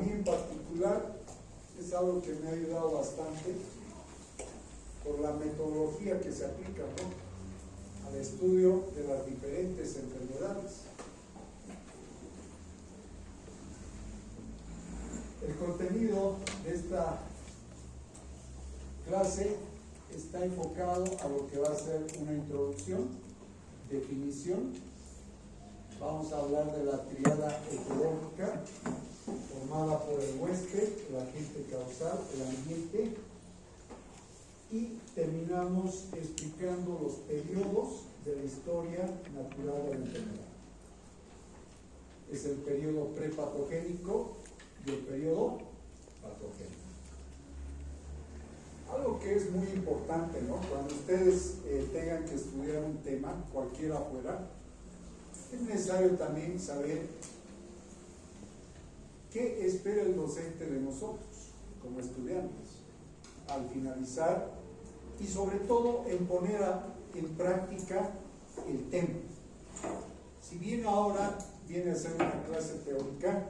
mí en particular es algo que me ha ayudado bastante por la metodología que se aplica, ¿no?, al estudio de las diferentes enfermedades. El contenido de esta clase está enfocado a lo que va a ser una introducción, definición. Vamos a hablar de la tríada ecológica formada por el huésped, el agente causal, el ambiente, y terminamos explicando los periodos de la historia natural de la enfermedad. Es el periodo prepatogénico y el periodo patogénico. Algo que es muy importante, ¿no?, cuando ustedes tengan que estudiar un tema, cualquiera fuera, es necesario también saber qué espera el docente de nosotros como estudiantes al finalizar, y sobre todo en poner en práctica el tema. Si bien ahora viene a ser una clase teórica,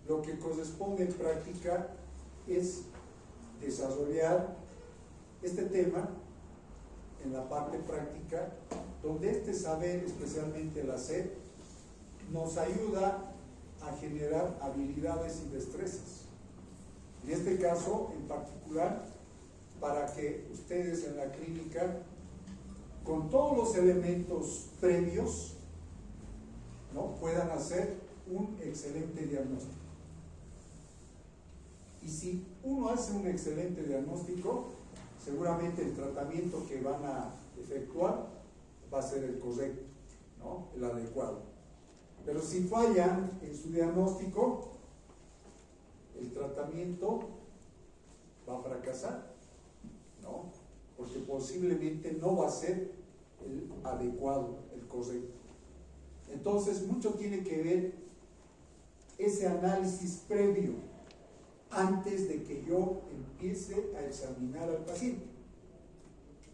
lo que corresponde en práctica es desarrollar este tema en la parte práctica, donde este saber, especialmente el hacer, nos ayuda a generar habilidades y destrezas. En este caso, en particular, para que ustedes en la clínica, con todos los elementos previos, ¿no?, puedan hacer un excelente diagnóstico. Y si uno hace un excelente diagnóstico, seguramente el tratamiento que van a efectuar va a ser el correcto, ¿no?, el adecuado. Pero si fallan en su diagnóstico, el tratamiento va a fracasar, ¿no?, porque posiblemente no va a ser el adecuado, el correcto. Entonces, mucho tiene que ver ese análisis previo antes de que yo empiece a examinar al paciente,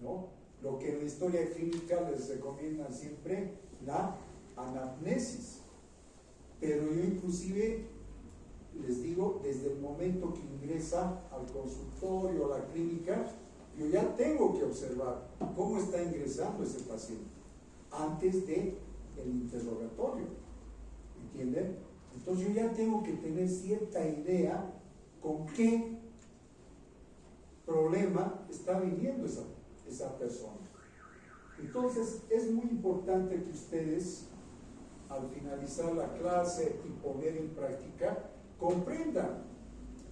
¿no? Lo que en la historia clínica les recomiendan siempre, la anamnesis. Pero yo inclusive les digo, desde el momento que ingresa al consultorio, a la clínica, yo ya tengo que observar cómo está ingresando ese paciente antes de el interrogatorio, ¿entienden? Entonces yo ya tengo que tener cierta idea con qué problema está viniendo esa persona. Entonces es muy importante que ustedes, al finalizar la clase y poner en práctica, comprendan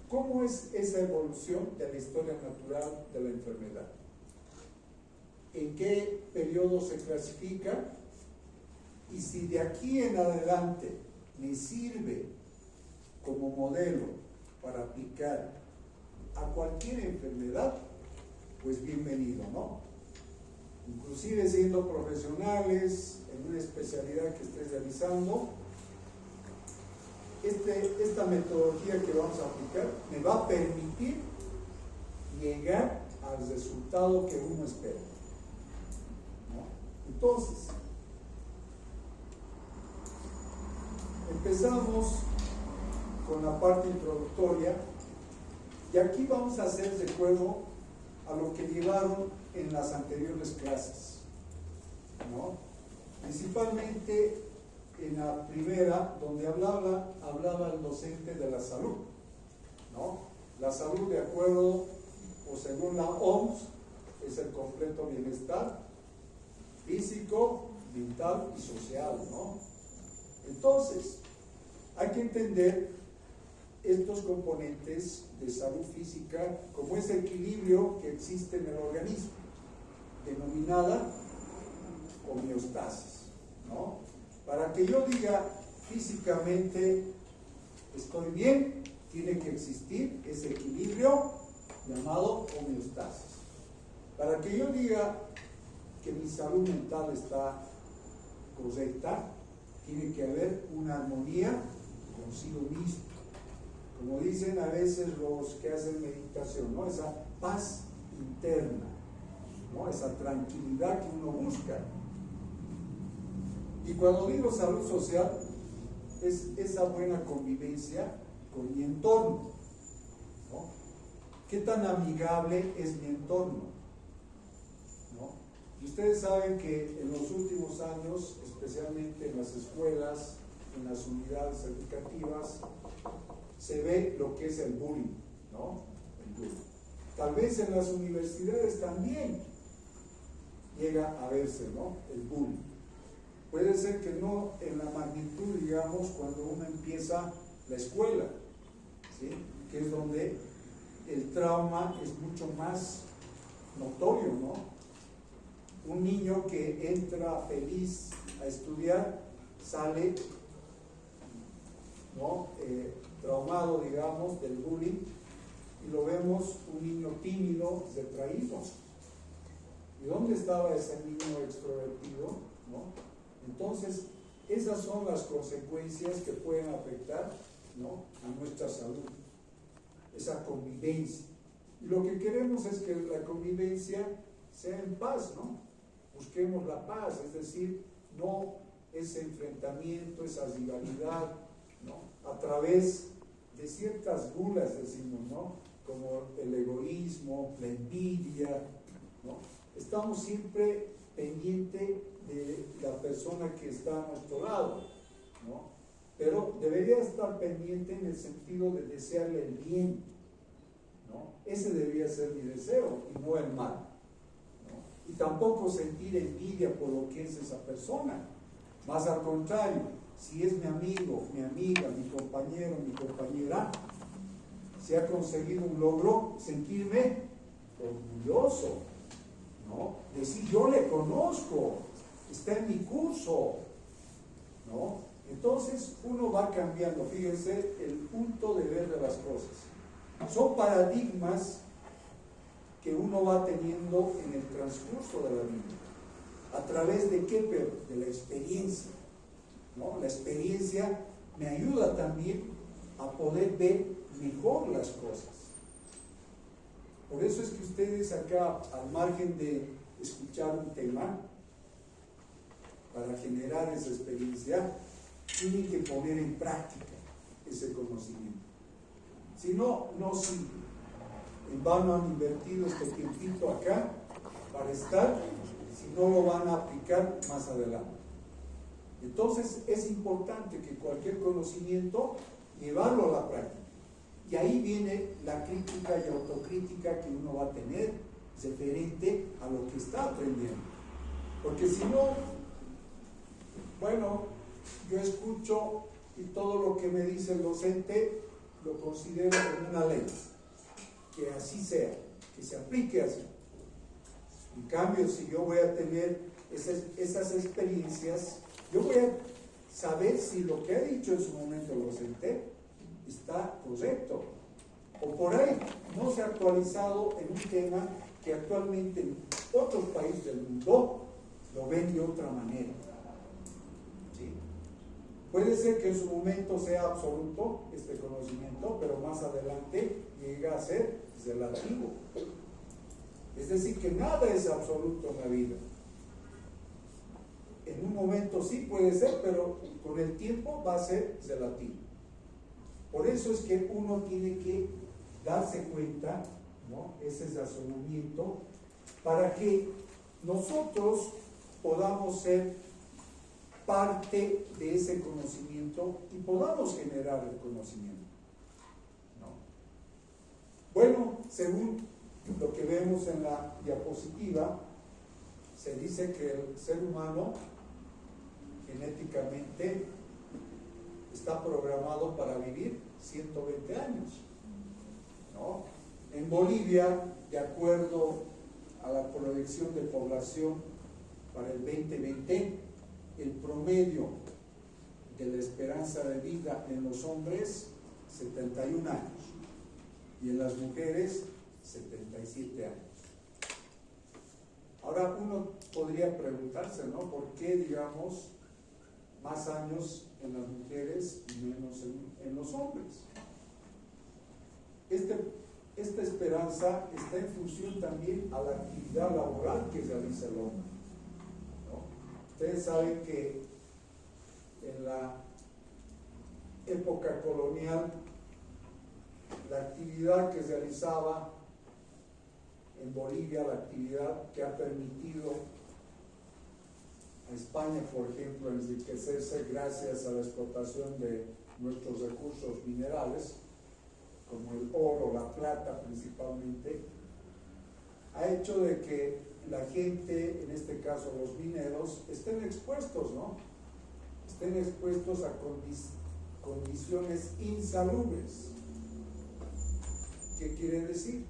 cómo es esa evolución de la historia natural de la enfermedad, en qué periodo se clasifica, y si de aquí en adelante me sirve como modelo para aplicar a cualquier enfermedad, pues bienvenido, ¿no? Inclusive siendo profesionales en una especialidad que estés realizando, esta metodología que vamos a aplicar me va a permitir llegar al resultado que uno espera, ¿no? Entonces, empezamos con la parte introductoria, y aquí vamos a hacer recuerdo a lo que llevaron en las anteriores clases, ¿no? Principalmente en la primera, donde hablaba el docente de la salud, ¿no? La salud, de acuerdo o según la OMS, es el completo bienestar físico, mental y social, ¿no? Entonces, hay que entender estos componentes de salud física como ese equilibrio que existe en el organismo, denominada homeostasis, ¿no? Para que yo diga físicamente estoy bien, tiene que existir ese equilibrio llamado homeostasis. Para que yo diga que mi salud mental está correcta, tiene que haber una armonía consigo mismo. Como dicen a veces los que hacen meditación, ¿no? Esa paz interna, ¿no? Esa tranquilidad que uno busca. Y cuando digo salud social, es esa buena convivencia con mi entorno, ¿no? ¿Qué tan amigable es mi entorno? ¿No? Y ustedes saben que en los últimos años, especialmente en las escuelas, en las unidades educativas, se ve lo que es el bullying, ¿no? El bullying. Tal vez en las universidades también llega a verse, ¿no? El bullying. Puede ser que no en la magnitud, digamos, cuando uno empieza la escuela, ¿sí? Que es donde el trauma es mucho más notorio, ¿no? Un niño que entra feliz a estudiar sale, ¿no? Traumado, digamos, del bullying, y lo vemos un niño tímido, retraído. ¿Y dónde estaba ese niño extrovertido? ¿No? Entonces, esas son las consecuencias que pueden afectar, ¿no? A nuestra salud, esa convivencia. Y lo que queremos es que la convivencia sea en paz, ¿no? Busquemos la paz, es decir, no ese enfrentamiento, esa rivalidad, ¿no? A través de ciertas bulas, decimos, ¿no? Como el egoísmo, la envidia, ¿no? Estamos siempre pendientes de la persona que está a nuestro lado, ¿no? Pero debería estar pendiente en el sentido de desearle el bien, ¿no? Ese debería ser mi deseo y no el mal, ¿no? Y tampoco sentir envidia por lo que es esa persona, más al contrario, si es mi amigo, mi amiga, mi compañero, mi compañera, si ha conseguido un logro, sentirme orgulloso, ¿no? Decir, yo le conozco, está en mi curso, ¿no? Entonces uno va cambiando, fíjense, el punto de ver de las cosas. Son paradigmas que uno va teniendo en el transcurso de la vida. ¿A través de qué? De la experiencia, ¿no? La experiencia me ayuda también a poder ver mejor las cosas. Por eso es que ustedes acá, al margen de escuchar un tema, para generar esa experiencia, tienen que poner en práctica ese conocimiento. Si no, no sirve. En vano han invertido este tiempito acá para estar, si no lo van a aplicar más adelante. Entonces es importante que cualquier conocimiento, llevarlo a la práctica. Y ahí viene la crítica y autocrítica que uno va a tener referente a lo que está aprendiendo. Porque si no, bueno, yo escucho y todo lo que me dice el docente lo considero como una ley. Que así sea, que se aplique así. En cambio, si yo voy a tener esas experiencias, yo voy a saber si lo que ha dicho en su momento el docente está correcto, o por ahí no se ha actualizado en un tema que actualmente en otros países del mundo lo ven de otra manera. ¿Sí? Puede ser que en su momento sea absoluto este conocimiento, pero más adelante llega a ser relativo. Es decir, que nada es absoluto en la vida. En un momento sí puede ser, pero con el tiempo va a ser relativo. Por eso es que uno tiene que darse cuenta, ¿no? Ese razonamiento, para que nosotros podamos ser parte de ese conocimiento y podamos generar el conocimiento, ¿no? Bueno, según lo que vemos en la diapositiva, se dice que el ser humano genéticamente está programado para vivir 120 años, ¿no? En Bolivia, de acuerdo a la proyección de población para el 2020, el promedio de la esperanza de vida en los hombres, 71 años, y en las mujeres, 77 años. Ahora uno podría preguntarse, ¿no? ¿Por qué, digamos, más años en las mujeres y menos en los hombres? Esta esperanza está en función también a la actividad laboral que realiza el hombre, ¿no? Ustedes saben que en la época colonial la actividad que realizaba en Bolivia, la actividad que ha permitido a España, por ejemplo, enriquecerse gracias a la explotación de nuestros recursos minerales, como el oro, la plata principalmente, ha hecho de que la gente, en este caso los mineros, estén expuestos, ¿no? Estén expuestos a condiciones insalubres. ¿Qué quiere decir?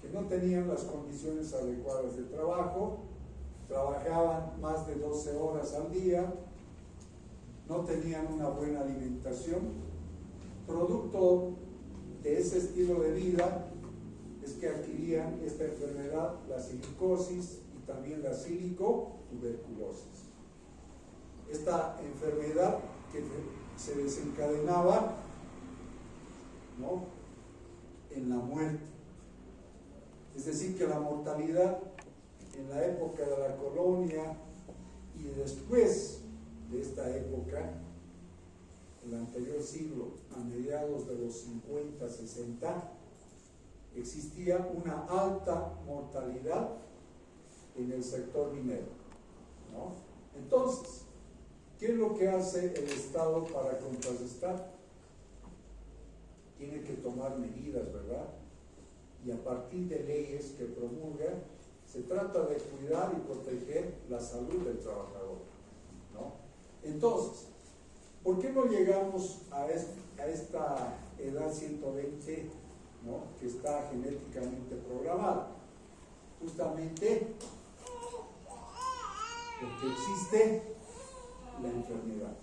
Que no tenían las condiciones adecuadas de trabajo, trabajaban más de 12 horas al día, no tenían una buena alimentación. Producto de ese estilo de vida es que adquirían esta enfermedad, la silicosis y también la silicotuberculosis. Esta enfermedad que se desencadenaba, ¿no?, en la muerte. Es decir, que la mortalidad en la época de la colonia y después de esta época, el anterior siglo, a mediados de los 50, 60, existía una alta mortalidad en el sector minero, ¿no? Entonces, ¿qué es lo que hace el Estado para contrarrestar? Tiene que tomar medidas, ¿verdad? Y a partir de leyes que promulga, se trata de cuidar y proteger la salud del trabajador, ¿no? Entonces, ¿por qué no llegamos a esta edad 120, ¿no?, que está genéticamente programada? Justamente porque existe la enfermedad,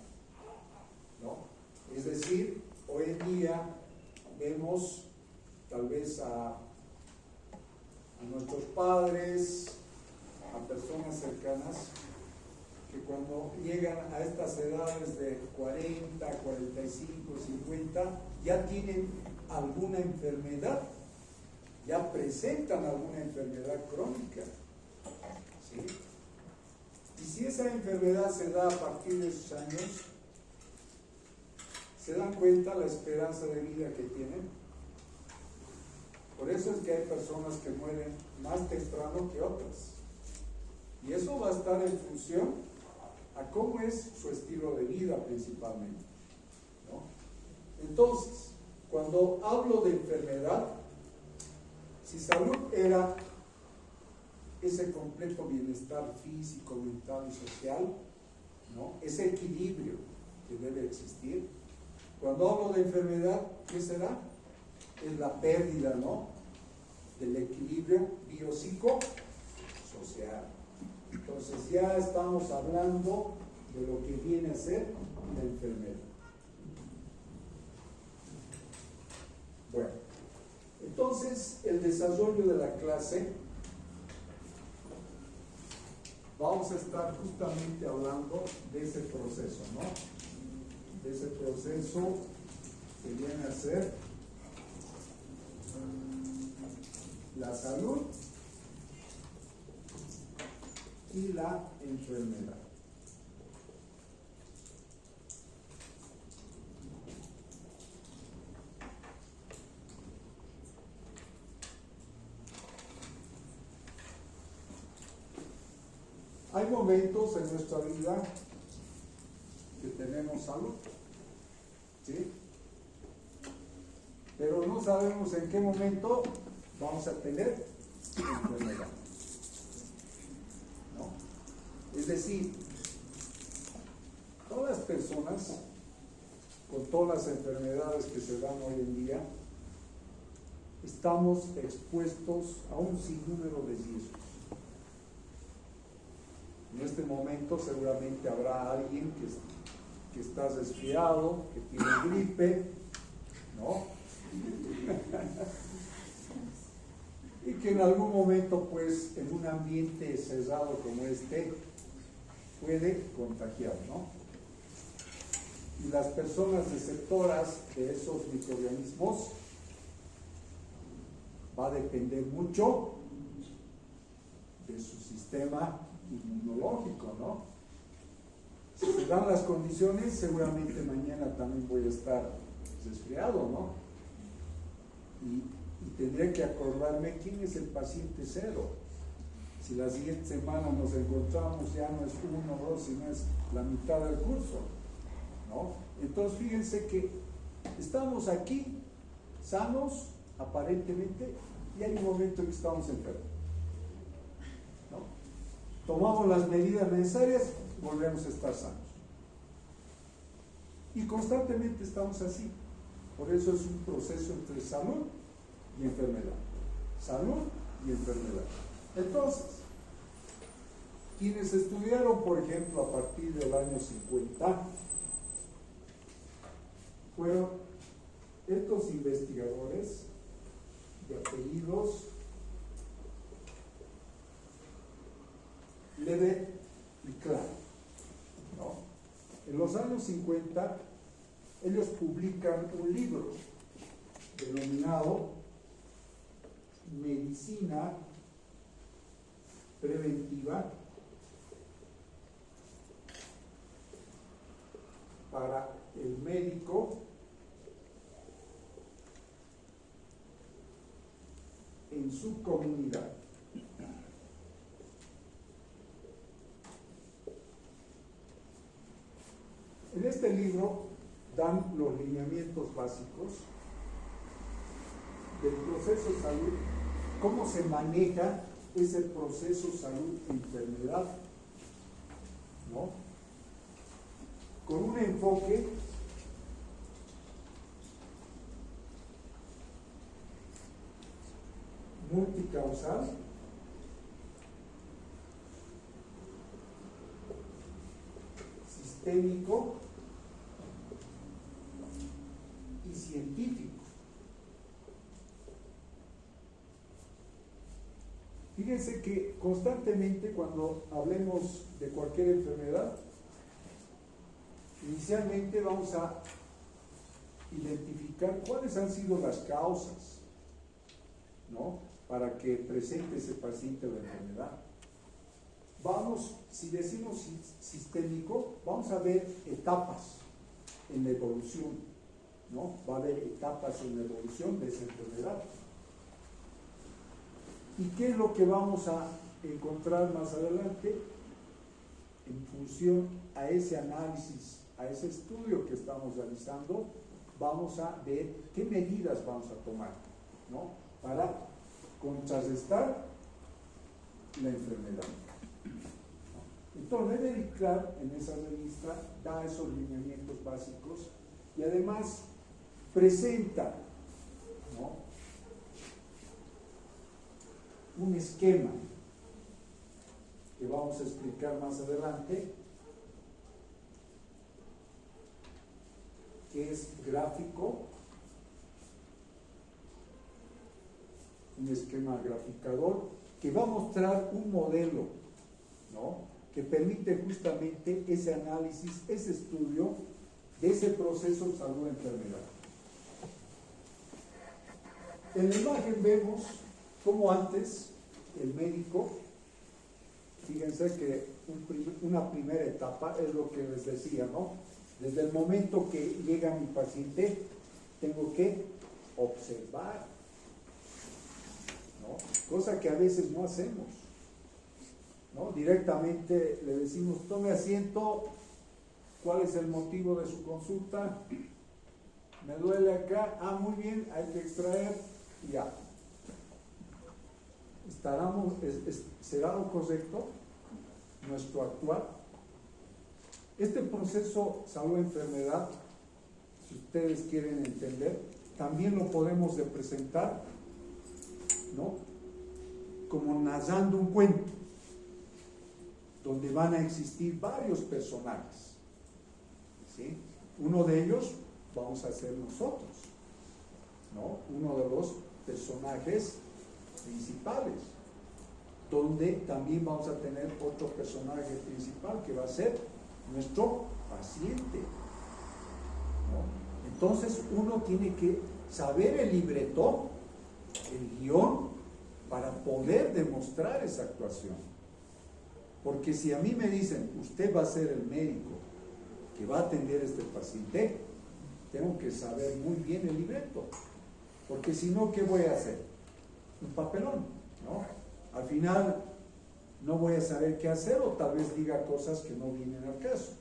¿no? Es decir, hoy en día vemos tal vez a nuestros padres, a personas cercanas, que cuando llegan a estas edades de 40, 45, 50, ya tienen alguna enfermedad, ya presentan alguna enfermedad crónica, ¿sí? Y si esa enfermedad se da a partir de esos años, ¿se dan cuenta la esperanza de vida que tienen? Por eso es que hay personas que mueren más temprano que otras. Y eso va a estar en función a cómo es su estilo de vida principalmente, ¿no? Entonces, cuando hablo de enfermedad, si salud era ese completo bienestar físico, mental y social, ¿no?, ese equilibrio que debe existir, cuando hablo de enfermedad, ¿qué será? Es la pérdida, ¿no?, del equilibrio biopsicosocial. Entonces ya estamos hablando de lo que viene a ser la enfermedad. Bueno, entonces el desarrollo de la clase, vamos a estar justamente hablando de ese proceso, ¿no? De ese proceso que viene a ser la salud y la enfermedad. Hay momentos en nuestra vida que tenemos salud, ¿sí?, pero no sabemos en qué momento vamos a tener enfermedad, ¿no? Es decir, todas las personas con todas las enfermedades que se dan hoy en día estamos expuestos a un sinnúmero de riesgos. En este momento seguramente habrá alguien que está resfriado, que tiene gripe, ¿no? Y que en algún momento, pues, en un ambiente cerrado como este, puede contagiar, ¿no? Y las personas receptoras de esos microorganismos va a depender mucho de su sistema inmunológico, ¿no? Si se dan las condiciones, seguramente mañana también voy a estar resfriado, ¿no? y tendría que acordarme quién es el paciente cero. Si la siguiente semana nos encontramos, ya no es 1 o 2, sino es la mitad del curso, ¿no? Entonces fíjense que estamos aquí sanos aparentemente y hay un momento en que estamos enfermos, ¿no? Tomamos las medidas necesarias, volvemos a estar sanos y constantemente estamos así. Por eso es un proceso entre salud y enfermedad, salud y enfermedad. Entonces, quienes estudiaron, por ejemplo, a partir del año 50, fueron estos investigadores de apellidos Lede y Clark, ¿no? En los años 50, ellos publican un libro denominado Medicina Preventiva para el médico en su comunidad. En este libro dan los lineamientos básicos del proceso salud, cómo se maneja ese proceso salud-enfermedad, ¿no? Con un enfoque multicausal, sistémico y científico. Fíjense que constantemente cuando hablemos de cualquier enfermedad, inicialmente vamos a identificar cuáles han sido las causas, ¿no?, para que presente ese paciente la enfermedad. Vamos, si decimos sistémico, vamos a ver etapas en la evolución, ¿no? Va a haber etapas en la evolución de esa enfermedad. ¿Y qué es lo que vamos a encontrar más adelante? En función a ese análisis, a ese estudio que estamos realizando, vamos a ver qué medidas vamos a tomar, ¿no?, para contrarrestar la enfermedad. Entonces, Lede y Clark en esa revista da esos lineamientos básicos y además presenta, ¿no?, un esquema que vamos a explicar más adelante, que es gráfico, un esquema graficador que va a mostrar un modelo, ¿no?, que permite justamente ese análisis, ese estudio de ese proceso salud-enfermedad. En la imagen vemos cómo antes el médico, fíjense que una primera etapa es lo que les decía, ¿no? Desde el momento que llega mi paciente, tengo que observar, ¿no?, cosa que a veces no hacemos, ¿no? Directamente le decimos, tome asiento, ¿cuál es el motivo de su consulta? Me duele acá, muy bien, hay que extraer, y ya. ¿Será lo correcto nuestro actuar? Este proceso salud-enfermedad, si ustedes quieren entender, también lo podemos representar, ¿no?, como narrando un cuento, donde van a existir varios personajes, ¿sí? Uno de ellos vamos a ser nosotros, ¿no?, uno de los personajes principales, donde también vamos a tener otro personaje principal que va a ser nuestro paciente, ¿no? Entonces uno tiene que saber el libreto, el guión, para poder demostrar esa actuación. Porque si a mí me dicen, usted va a ser el médico que va a atender a este paciente, tengo que saber muy bien el libreto, Porque si no, ¿qué voy a hacer? Un papelón, ¿no? Al final no voy a saber qué hacer o tal vez diga cosas que no vienen al caso.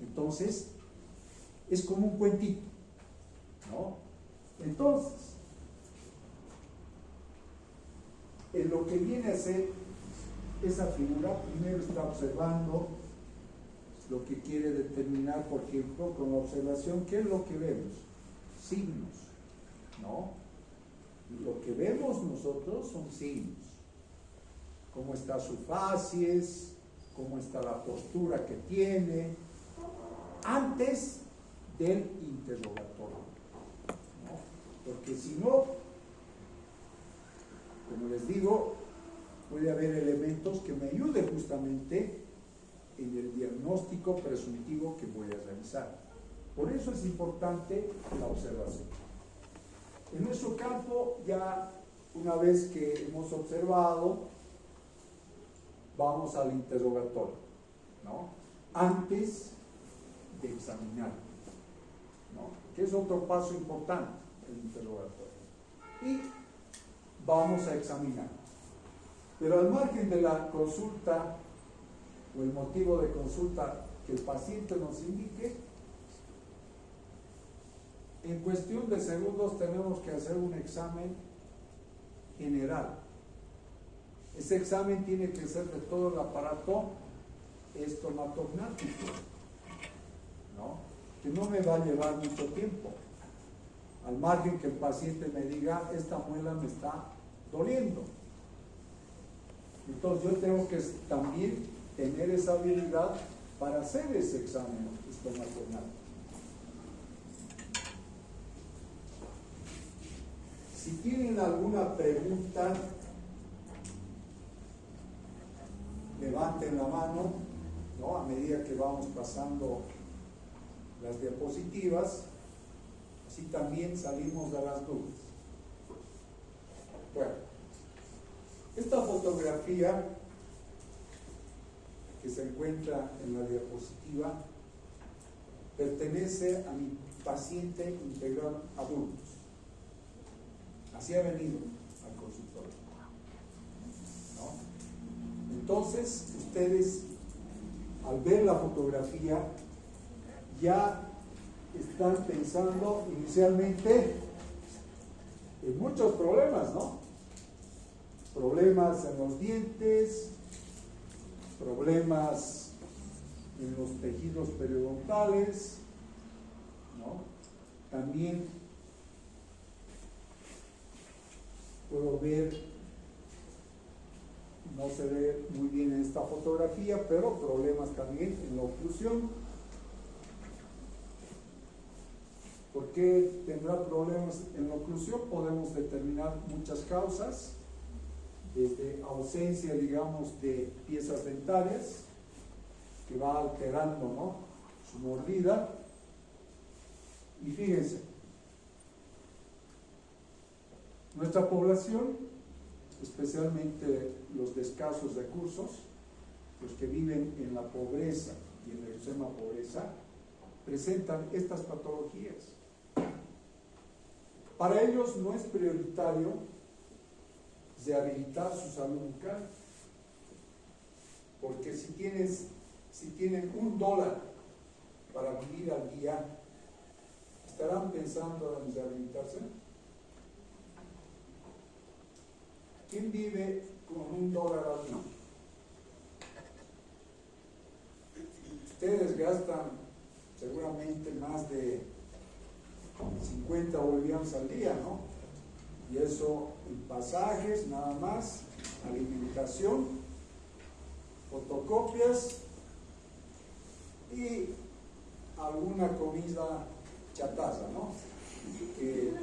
Entonces, es como un cuentito, ¿no? Entonces, en lo que viene a ser esa figura, primero está observando lo que quiere determinar, por ejemplo, con la observación, ¿qué es lo que vemos? Signos, ¿no? Lo que vemos nosotros son signos. Cómo está su facies, cómo está la postura que tiene, antes del interrogatorio, ¿no? Porque si no, como les digo, puede haber elementos que me ayuden justamente en el diagnóstico presuntivo que voy a realizar. Por eso es importante la observación. En nuestro campo, ya una vez que hemos observado, vamos al interrogatorio, ¿no? Antes de examinar, ¿no? Que es otro paso importante, el interrogatorio. Y vamos a examinar. Pero al margen de la consulta o el motivo de consulta que el paciente nos indique, en cuestión de segundos tenemos que hacer un examen general. Ese examen tiene que ser de todo el aparato estomatognático, ¿no? Que no me va a llevar mucho tiempo. Al margen que el paciente me diga, esta muela me está doliendo. Entonces yo tengo que también tener esa habilidad para hacer ese examen estomatognático. Si tienen alguna pregunta, levanten la mano, ¿no? A medida que vamos pasando las diapositivas, así también salimos de las dudas. Bueno, esta fotografía que se encuentra en la diapositiva pertenece a mi paciente integral adultos. Así ha venido al consultorio, ¿no? Entonces, ustedes, al ver la fotografía, ya están pensando inicialmente en muchos problemas, ¿no? Problemas en los dientes, problemas en los tejidos periodontales, ¿no? También puedo ver, no se ve muy bien en esta fotografía, pero problemas también en la oclusión. ¿Por qué tendrá problemas en la oclusión? Podemos determinar muchas causas, desde ausencia, digamos, de piezas dentarias, que va alterando, ¿no?, su mordida. Y fíjense, nuestra población, especialmente los de escasos recursos, los que viven en la pobreza y en la extrema pobreza, presentan estas patologías. Para ellos no es prioritario rehabilitar su salud bucal, porque si tienen $1 para vivir al día, ¿estarán pensando en rehabilitarse? ¿Quién vive con $1 al día? Ustedes gastan seguramente más de 50 bolivianos al día, ¿no? Y eso en pasajes, nada más, alimentación, fotocopias y alguna comida chatarra, ¿no?, que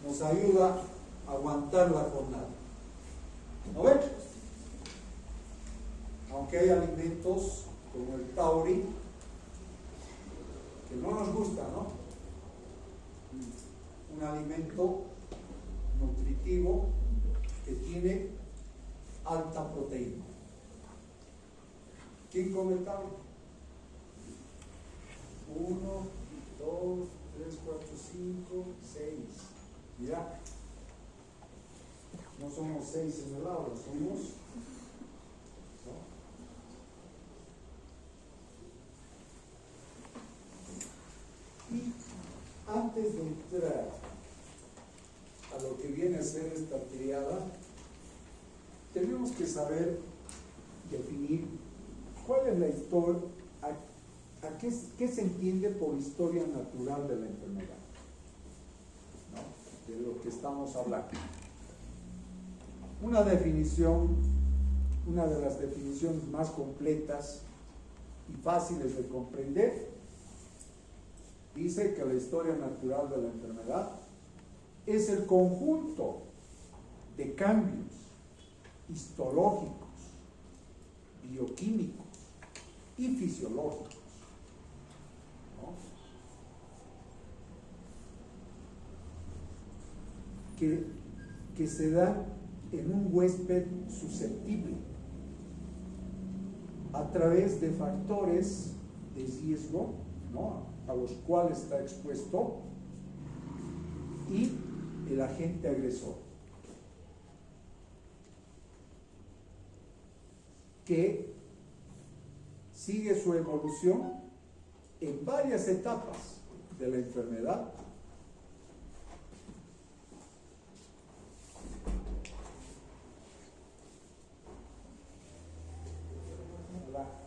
nos ayuda a aguantar la jornada. ¿No ven? Aunque hay alimentos como el tauri que no nos gusta, ¿no? Un alimento nutritivo que tiene alta proteína. ¿Quién come tauri? 1, 2, 3, 4, 5, 6. Mira, No somos 6 en el aula, somos, ¿no? Y antes de entrar a lo que viene a ser esta triada, tenemos que saber definir cuál es la historia, qué se entiende por historia natural de la enfermedad, ¿no? De lo que estamos hablando. Una definición, una de las definiciones más completas y fáciles de comprender, dice que la historia natural de la enfermedad es el conjunto de cambios histológicos, bioquímicos y fisiológicos, ¿no? que se dan en un huésped susceptible a través de factores de riesgo, ¿no?, a los cuales está expuesto, y el agente agresor, que sigue su evolución en varias etapas de la enfermedad